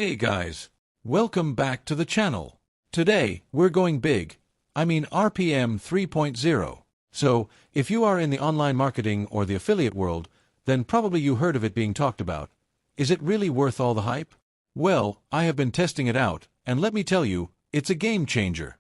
Hey guys, welcome back to the channel. Today, we're going big. I mean RPM 3.0. So, if you are in the online marketing or the affiliate world, then probably you heard of it being talked about. Is it really worth all the hype? Well, I have been testing it out, and let me tell you, it's a game changer.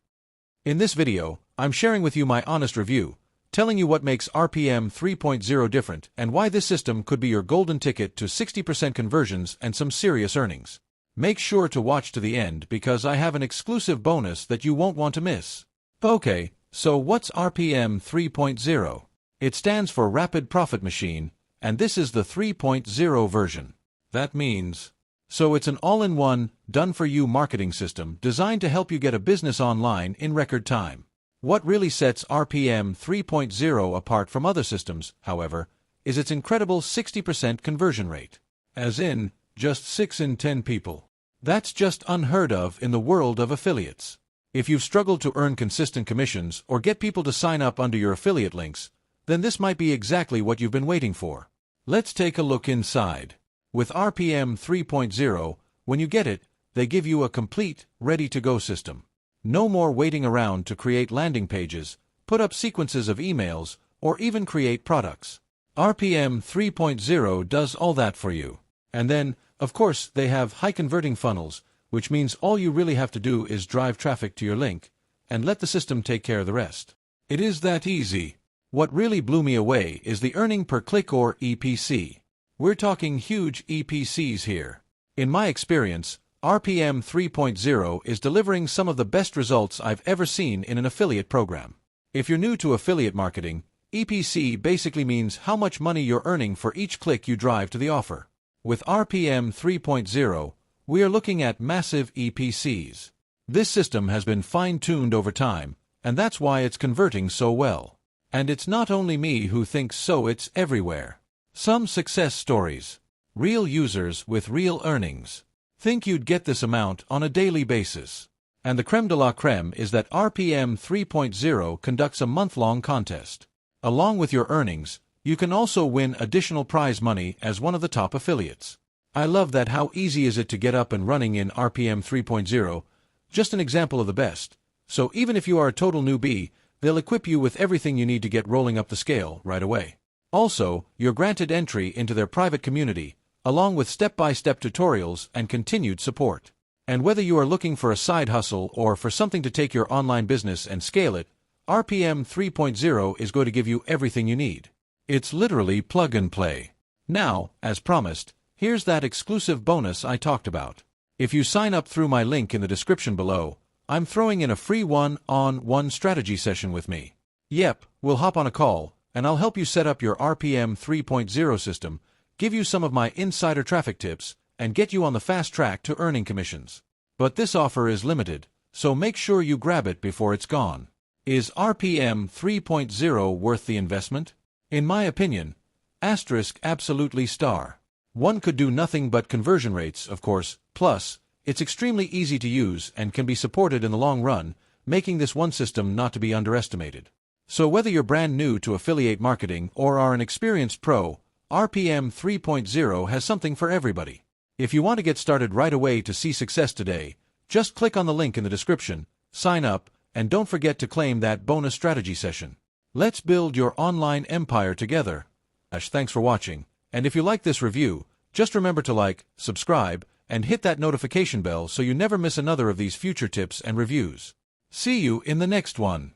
In this video, I'm sharing with you my honest review, telling you what makes RPM 3.0 different and why this system could be your golden ticket to 60% conversions and some serious earnings. Make sure to watch to the end because I have an exclusive bonus that you won't want to miss. Okay, so what's RPM 3.0? It stands for Rapid Profit Machine, and this is the 3.0 version. That means... So it's an all-in-one, done-for-you marketing system designed to help you get a business online in record time. What really sets RPM 3.0 apart from other systems, however, is its incredible 60% conversion rate. As in, just 6 in 10 people. That's just unheard of in the world of affiliates. If you've struggled to earn consistent commissions or get people to sign up under your affiliate links, then this might be exactly what you've been waiting for. Let's take a look inside. With RPM 3.0, when you get it, they give you a complete, ready-to-go system. No more waiting around to create landing pages, put up sequences of emails, or even create products. RPM 3.0 does all that for you. And then, of course, they have high-converting funnels, which means all you really have to do is drive traffic to your link, and let the system take care of the rest. It is that easy. What really blew me away is the earning per click or EPC. We're talking huge EPCs here. In my experience, RPM 3.0 is delivering some of the best results I've ever seen in an affiliate program. If you're new to affiliate marketing, EPC basically means how much money you're earning for each click you drive to the offer. With RPM 3.0, we are looking at massive EPCs. This system has been fine-tuned over time, and that's why it's converting so well. And it's not only me who thinks so, it's everywhere. Some success stories. Real users with real earnings. Think you'd get this amount on a daily basis. And the creme de la creme is that RPM 3.0 conducts a month-long contest. Along with your earnings, you can also win additional prize money as one of the top affiliates. I love that. How easy is it to get up and running in RPM 3.0? Just an example of the best. So even if you are a total newbie, they'll equip you with everything you need to get rolling up the scale right away. Also, you're granted entry into their private community, along with step-by-step tutorials and continued support. And whether you are looking for a side hustle or for something to take your online business and scale it, RPM 3.0 is going to give you everything you need. It's literally plug and play. Now, as promised, here's that exclusive bonus I talked about. If you sign up through my link in the description below, I'm throwing in a free one-on-one strategy session with me. Yep, we'll hop on a call, and I'll help you set up your RPM 3.0 system, give you some of my insider traffic tips, and get you on the fast track to earning commissions. But this offer is limited, so make sure you grab it before it's gone. Is RPM 3.0 worth the investment? In my opinion, absolutely star. One could do nothing but conversion rates, of course, plus, it's extremely easy to use and can be supported in the long run, making this one system not to be underestimated. So whether you're brand new to affiliate marketing or are an experienced pro, RPM 3.0 has something for everybody. If you want to get started right away to see success today, just click on the link in the description, sign up, and don't forget to claim that bonus strategy session. Let's build your online empire together. Thanks for watching, and if you like this review, just remember to like, subscribe, and hit that notification bell so you never miss another of these future tips and reviews. See you in the next one.